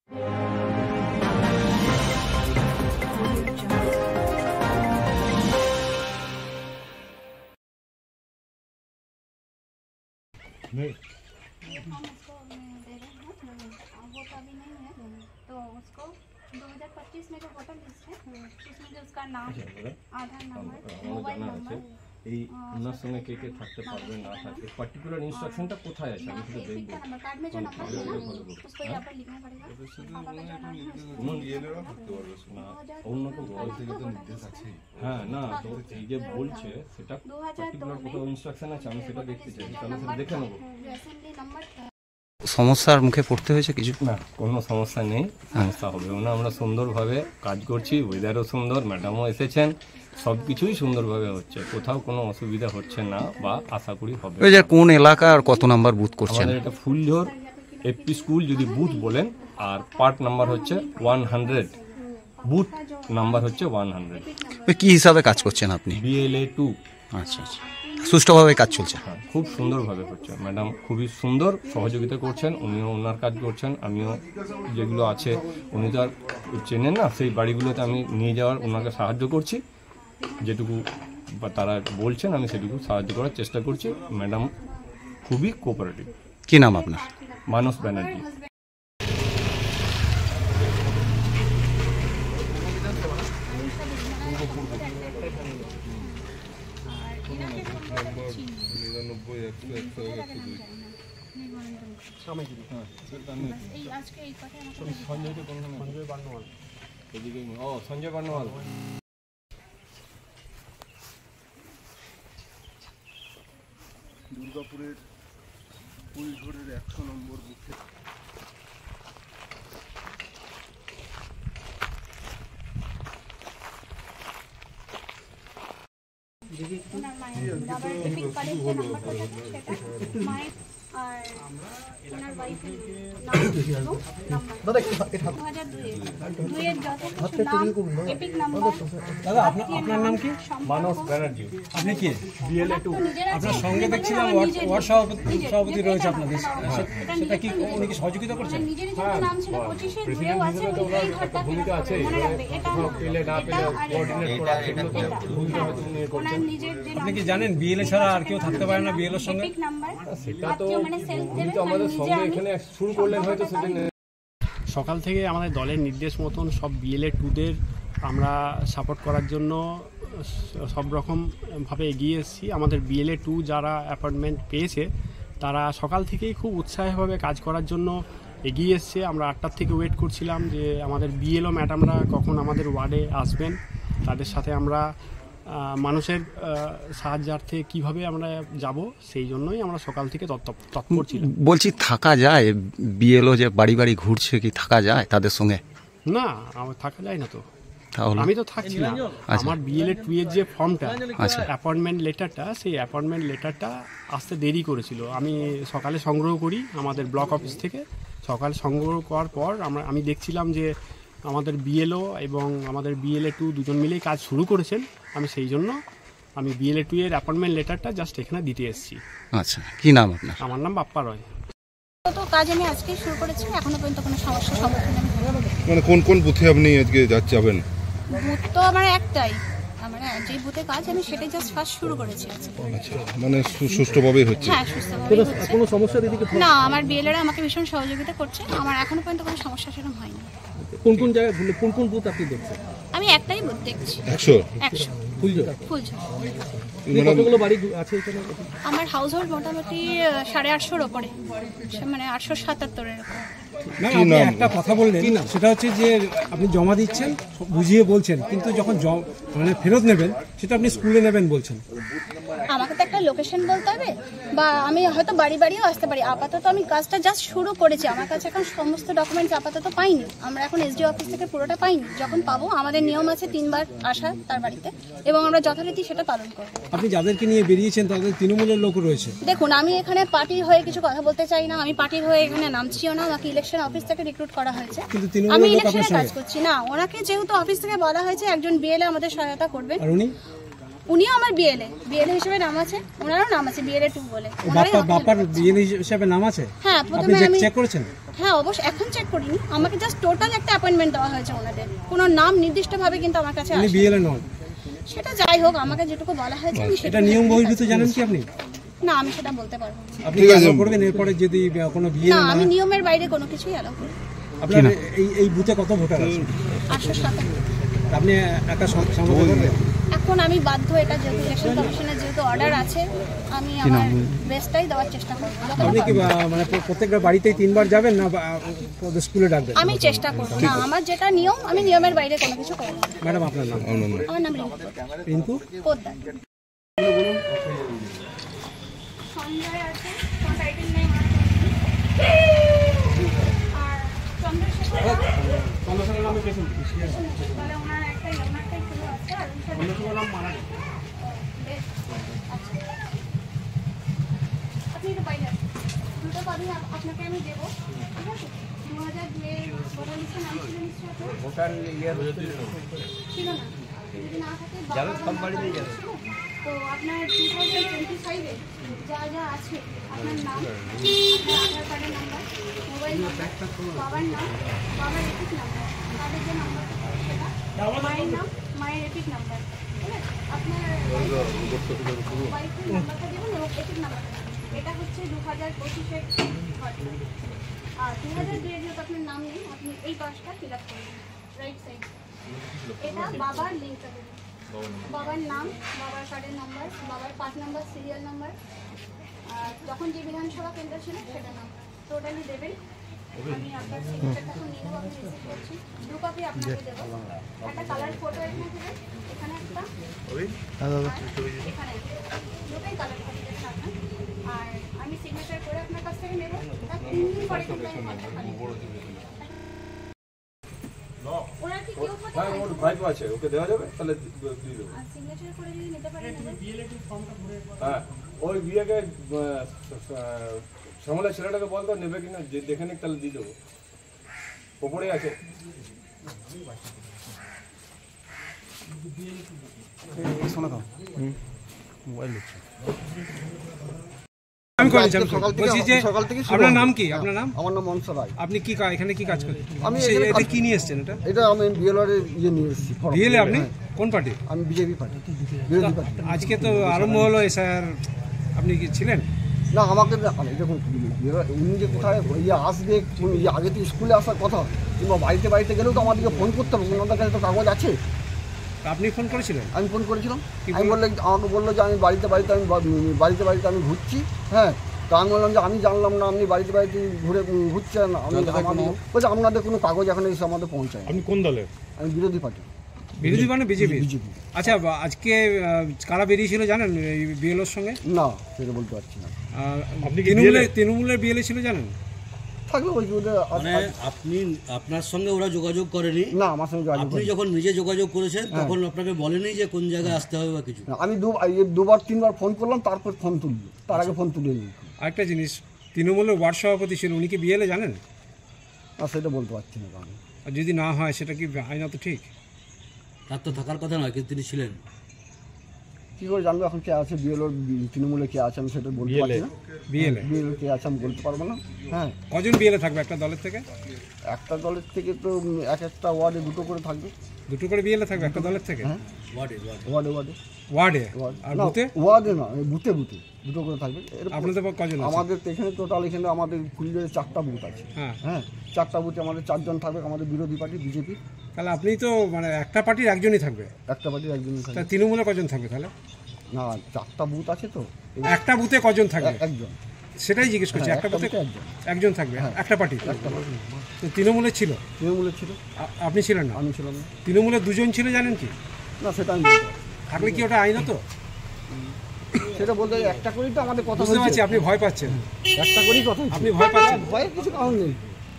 वो तो अभी नहीं है, तो उसको 2025 में जो वोटर लिस्ट है उसमें जो उसका नाम, आधार नंबर, मोबाइल नंबर, এই ওনার সঙ্গে কে কে থাকতে পারবে না থাকবে পার্টিকুলার ইনস্ট্রাকশনটা কোথায় আছে আমি শুধু দেখব। कार्ड में जो नंबर है ना उसको यहाँ पर लिखना पड़ेगा। অন্য কেউ থেকে তো নির্দেশ আছে। হ্যাঁ না তো এই যে বলছে সেটা পার্টিকুলার কোথাও ইনস্ট্রাকশন আছে, আমি সেটা দেখতে চাই, তাহলে সেটা দেখে নেব। সমস্যার মুখে পড়তে হয়েছে কিছু? না, কোনো সমস্যা নেই, সমস্যা হবেও না। আমরা সুন্দরভাবে কাজ করছি, ওয়েদারও সুন্দর, ম্যাডামও এসেছেন, সব কিছুই সুন্দরভাবে হচ্ছে, কোথাও কোনো অসুবিধা হচ্ছে না বা আশা করি হবে। ওই যে কোন এলাকা আর কত নাম্বার বুথ করছেন? আমাদের এটা ফুলঝোর এপি স্কুল যদি বুথ বলেন, আর পার্ট নাম্বার হচ্ছে 100, বুথ নাম্বার হচ্ছে 100। কি হিসাবে কাজ করছেন আপনি? BLA 2। আচ্ছা আচ্ছা, সুষ্ঠুভাবে কাজ চলছে? হ্যাঁ, খুব সুন্দরভাবে হচ্ছে। ম্যাডাম খুবই সুন্দর সহযোগিতা করছেন, উনিও ওনার কাজ করছেন, আমিও যেগুলো আছে উনি তো আর চেনেন না, সেই বাড়িগুলোতে আমি নিয়ে যাওয়ার ওনাকে সাহায্য করছি, যেটুকু বা তারা বলছেন আমি সেটুকু সাহায্য করার চেষ্টা করছি। ম্যাডাম খুবই কোঅপারেটিভ। কি নাম আপনার? মানস ব্যানার্জি। সঞ্জয় বার্নওয়াল। দুর্গাপুরের ফুলঝোরের 100 নম্বর বুথে আপনার নাম কি? মানস ব্যানার্জি। আপনি কি? BLA 2। আপনার সঙ্গে দেখছিলাম ওয়ার্ড সভাপতি রয়েছে আপনাদের, সেটা কি উনি কি সহযোগিতা করছেন? প্রেসিডেন্ট হিসেবে তো ওনার একটা ভূমিকা আছে, পেলে না পেলে কোঅর্ডিনেট করা, সেগুলো তো ভূমিকা হয়তো উনি করছেন। আপনি কি জানেন BLA ছাড়া আর কেউ থাকতে পারে না BLA সঙ্গে? সেটা তো উনি তো আমাদের সঙ্গে এখানে শুরু করলেন, হয়তো সেটা সকাল থেকে আমাদের দলের নির্দেশ মতন সব BLA 2দের আমরা সাপোর্ট করার জন্য সব রকমভাবে এগিয়ে এসেছি। আমাদের BLA 2 যারা অ্যাপয়েন্টমেন্ট পেয়েছে তারা সকাল থেকেই খুব উৎসাহীভাবে কাজ করার জন্য এগিয়ে এসছে। আমরা 8টার থেকে ওয়েট করছিলাম যে আমাদের BLO ম্যাডামরা কখন আমাদের ওয়ার্ডে আসবেন, তাদের সাথে আমরা মানুষের সাহায্যার্থে কিভাবে আমরা যাব, সেই জন্যই আমরা সকাল থেকে তৎপর ছিলাম। বলছি থাকা যায়? BLO যে বাড়ি বাড়ি ঘুরছে, কি থাকা যায় তাদের সঙ্গে? না, আমার থাকা যায় না তো, তাহলে আমি তো থাকছি না। আমার BLA 2 এর যে ফর্মটা, অ্যাপয়েন্টমেন্ট লেটারটা, সেই অ্যাপয়েন্টমেন্ট লেটারটা আসতে দেরি করেছিল। আমি সকালে সংগ্রহ করি আমাদের ব্লক অফিস থেকে। সকাল সংগ্রহ করার পর আমি দেখছিলাম যে আমাদের BLO এবং আমাদের BLA 2 দুজন মিলেই কাজ শুরু করেছেন। আমি সেই জন্য আমি BLA 2 এর অ্যাপয়েন্টমেন্ট লেটারটা জাস্ট এখানে দিতে এসেছি। আচ্ছা, কি নাম আপনার? আমার নাম বাপ্পা রয়। তো কাজ আমি আজকেই শুরু করেছি, এখনো পর্যন্ত কোনো সমস্যার সম্মুখীন আমি হইনি। মানে কোন কোন বুথে আপনি আজকে যাবেন? বুথ তো আমার একটাই, মানে যে বুথে কাজ আমি সেটাই জাস্ট ফার্স্ট শুরু করেছি আজকে। আচ্ছা, মানে সুষ্ঠুভাবেই হচ্ছে? হ্যাঁ, সুস্থভাবেই হচ্ছে। কোনো সমস্যা দিদি? না, আমার BLAরা আমাকে ভীষণ সহযোগিতা করছে, আমার এখনো পর্যন্ত কোনো সমস্যা সেরকম হয়নি। কোন কোন জায়গায় কোন কোন বুথ আপনি দেখছেন? আমি একটাই বুথ দেখছি। 100? ফুলঝোর। কতগুলো বাড়ি আছে এখানে? আমার হাউস হোল্ড মোটামুটি 850-র ওপরে, মানে 877 এরকম। একটা কথা বললেন, সেটা হচ্ছে যে আপনি জমা দিচ্ছেন, বুঝিয়ে বলছেন, কিন্তু যখন মানে ফেরত নেবেন সেটা আপনি স্কুলে নেবেন বলছেন। আমাকে তো একটা লোকেশন বলতে হবে, বা আমি হয়তো বাড়ি বাড়িও আসতে পারি। আপাতত আমি কাজটা জাস্ট শুরু করেছি, আমার কাছে এখন সমস্ত ডকুমেন্টস আপাতত পাইনি। আমরা এখন SDO অফিস থেকে পুরোটা পাইনি। যখন পাবো, আমাদের নিয়ম আছে 3 বার আসা তার বাড়িতে, এবং আমরা যথারীতি সেটা পালন করব। আপনি যাদেরকে নিয়ে বেরিয়েছেন তাদের তৃণমূলের লোক রয়েছে। দেখুন, আমি এখানে পার্টির হয়ে কিছু কথা বলতে চাই না, আমি পার্টির হয়ে এখানে নামছিও না। আমাকে ইলেকশন অফিস থেকে রিক্রুট করা হয়েছে, আমি ইলেকশনে কাজ করছি না। ওনাকে যেহেতু অফিস থেকে বলা হয়েছে একজন BLA আমাদের সহায়তা করবেন, উনিও আমার বিএলএ হিসেবে নাম আছে, ওনারও নাম আছে বিএলএ 2 বলে। ওনারাই আমাকে বাপার help করেছে। বিয়ে হিসেবে নাম আছে? হ্যাঁ, আপনি প্রথমে আমি চেক করেছেন? হ্যাঁ অবশ্যই, এখন চেক করিনি, আমাকে জাস্ট টোটাল একটা অ্যাপয়েন্টমেন্ট দেওয়া হয়েছে ওনাদের, কোনো নাম নির্দিষ্টভাবে কিন্তু আমার কাছে উনি আসেনি। বিএলএ নন। সেটা যাই হোক, আমাকে যেটুকু বলা হয়েছে আমি এটা সেটা নিয়ম বহির্ভূত জানেন কি আপনি? না, আমি সেটা বলতে পারবো না। আপনি অ্যালাউ করবেন এরপরে যদি কোনো বিয়ে না, না আমি হয়? নিয়মের বাইরে কোনো কিছুই অ্যালাউ করি না। আপনার এই বুথে কত ভোটার আছে? 807। আপনি একা সামলাতে পারবেন? এখন আমি বাধ্য, এটা যেহেতু ইলেকশন কমিশনের যেহেতু অর্ডার আছে, আমি আমার বেস্টটাই দেওয়ার চেষ্টা করবো। যতটা আপনি কি পারবো। মানে প্রত্যেকটা বাড়িতেই 3 বার যাবেন না স্কুলে ডাকবেন? আমি চেষ্টা করবো না, আমার যেটা নিয়ম, আমি নিয়মের বাইরে কোনো কিছু করবো না। ম্যাডাম আপনার নাম? আমার নাম রিঙ্কু পোদ্দার। সঞ্জয় আছে, টাইটেল নেই, আর চন্দ্রশেখর তাহলে ওনার একটাই শুরু আছে, আর আপনি তো পাই যাবেন, দুটো পদই আপনাকে আমি দেবো, ঠিক আছে? 2002 ভোটার লিস্টে নাম ছিল নিশ্চয়ই আপনার? ছিল না, যদি না থাকে তো আপনার 2025-এ যা যা আছে, আপনার নাম, আপনার আধার কার্ডের নাম্বার, মোবাইল নাম্বার, বাবার নাম, বাবার এপিক নাম্বার, তাদের যে নাম্বার সেটা, মায়ের নাম, মায়ের এপিক নাম্বার, ঠিক আছে? আপনার ওয়াইফের নাম্বারটা দেবেন এবং এপিক নাম্বারটা দেবেন। এটা হচ্ছে 2025-এর ঘটনা। আর 2002-এ যেহেতু আপনার নাম নেই, আপনি এই পাশটা ফিল আপ করবেন, রাইট সাইড। এটা বাবার লিঙ্কটা দেবেন, বাবার নাম, বাবার কার্ডের নাম্বার, বাবার 5 নাম্বার সিরিয়াল নাম্বার, আর যখন যে বিধানসভা কেন্দ্র ছিল সেটা নাম টোটালি দেবেন। আমি আপনার সিগনেচারটা এখন নিয়ে নেবো, আমি রিসিভ করছি, 2 কপি আপনাকে দেবো, একটা কালার ফটো এখানে দেবেন, এখানে একটা, এখানে দুটোই কালার ফটো দেবেন আপনার। আর আমি সিগনেচার করে আপনার কাছ থেকে নেবো, তার 3 দিন পরে কিন্তু আমি কন্ট্যাক্ট করবো। ওনার কি কেউ থাকে? হ্যাঁ, ওর ভাইপো আছে, ওকে দেওয়া যাবে, তাহলে দিয়ে দেবো। আর সিগনেচার করে যদি নিতে পারেন নেবেন। হ্যাঁ, ওই বিয়েকে শ্যামলের ছেলেটাকে বলতো নেবে কিনা, যে দেখে নিক, তাহলে দিয়ে দেবো, ওপরে আছে। আমি করেছি, সকাল থেকে শুরু আপনার হবে। নাম কি? আপনার নাম? আমার নাম মনসা রায়। আপনি কি এখানে কি কাজ করেন? আমি এটা এখানে কি নিয়ে এসেছেন? এটা এটা আমি বিএলআর ইয়ে নিয়ে এসেছি। বিএলএ আপনি হ্যাঁ, কোন পার্টি? আমি বিজেপি পার্টি, বিরোধী পার্টি। আজকে তো আরম্ভ হলো এসআর, আপনি কি ছিলেন? না, আমাকে দেখুন, উনি যে কোথায় ইয়ে আসবে, ইয়ে আগে তো স্কুলে আসার কথা, কিংবা বাড়িতে গেলেও তো আমাদেরকে ফোন করতে হবে, ওনাদের কাছে তো কাগজ আছে। আপনি ফোন করেছিলেন? আমি ফোন করেছিলাম, কি আমি বললো? আমাকে বললো যে আমি বাড়িতে আমি ঘুরছি। হ্যাঁ, তো আমি বললাম যে আমি জানলাম না আপনি বাড়িতে ঘুরে ঘুরছেন, আমি বলছি আপনাদের কোনো কাগজ এখন এসে আমাদের পৌঁছায়। আপনি কোন দলের? আমি বিরোধী পার্টি। বিরোধী মানে বিজেপি? বিজেপি। আচ্ছা, আজকে কারা বেরিয়েছিল জানেন এই বিএলওর সঙ্গে? না, সেটা বলতে পারছি না। তৃণমূলের বিএলএ ছিল জানেন? থাকলে ওই মানে আপনি আপনার সঙ্গে ওরা যোগাযোগ করেনি? না, আমার সঙ্গে যোগাযোগ আপনি করেনি। যখন নিজে যোগাযোগ করেছেন তখন আপনাকে বলেনি যে কোন জায়গায় আসতে হবে বা কিছু? না, আমি দুবার 3বার ফোন করলাম, তারপর ফোন তুললো, তার আগে ফোন তুলিনি। আরেকটা জিনিস, তৃণমূলের ওয়ার্ড সভাপতি ছিল, উনি কি বিএলএ জানেন? না, সেটা বলতে পারছি না আমি। আর যদি না হয় সেটা কি আইনত ঠিক? তার তো থাকার কথা নয়, কিন্তু তিনি ছিলেন। কী করে জানবো এখন কে আছে বিএলওর, তৃণমূলে কে আছে আমি সেটা বলতে পারছি না। বিএলএ বিএলও কে আছে আমি বলতে পারবো না। হ্যাঁ, কজন বিএলএ থাকবে একটা দলের থেকে? একটা দলের থেকে তো একটা ওয়ার্ডে 2টো করে থাকবে। 2টো করে বিএলএ থাকবে একটা দলের থেকে? হ্যাঁ, ওয়ার্ডে ওয়ার্ডে ওয়ার্ডে? আর না, বুথে? ওয়ার্ডে না, বুথে 2টো করে থাকবে। আপনাদের কজন আছে? আমাদের তো এখানে টোটাল এখানে আমাদের কুড়িয়ে 4টা বুথ আছে। হ্যাঁ, হ্যাঁ, 4টা বুথে আমাদের 4 জন থাকবে, আমাদের বিরোধী পার্টি বিজেপি। তাহলে আপনি তো মানে একটা পার্টির একজনই থাকবে? একটা পার্টির একজনই তা থাকবে। তৃণমূলে কজন থাকবে তাহলে? না, 4টা বুথ আছে তো, একটা বুথে কজন থাকবে একজন। সেটাই জিজ্ঞেস করছি। হ্যাঁ, একটা বুথে একজন। একজন থাকবে একটা পার্টি? একটা পার্টি। তো তৃণমূলে ছিল? তৃণমূলে ছিল, আপনি ছিলেন না? আমি ছিলাম না। তৃণমূলের 2জন ছিল জানেন কি? না, সেটা আমি বলতে পারছি না। থাকলে কি ওটা আইনত? সেটা বলতে একটা করেই তো আমাদের কথা বুঝতে হয়েছে। পারছি আপনি ভয় পাচ্ছেন, একটা করেই কথা হয়েছে। আপনি ভয় পাচ্ছেন। ভয়ের কিছু কারণ নেই।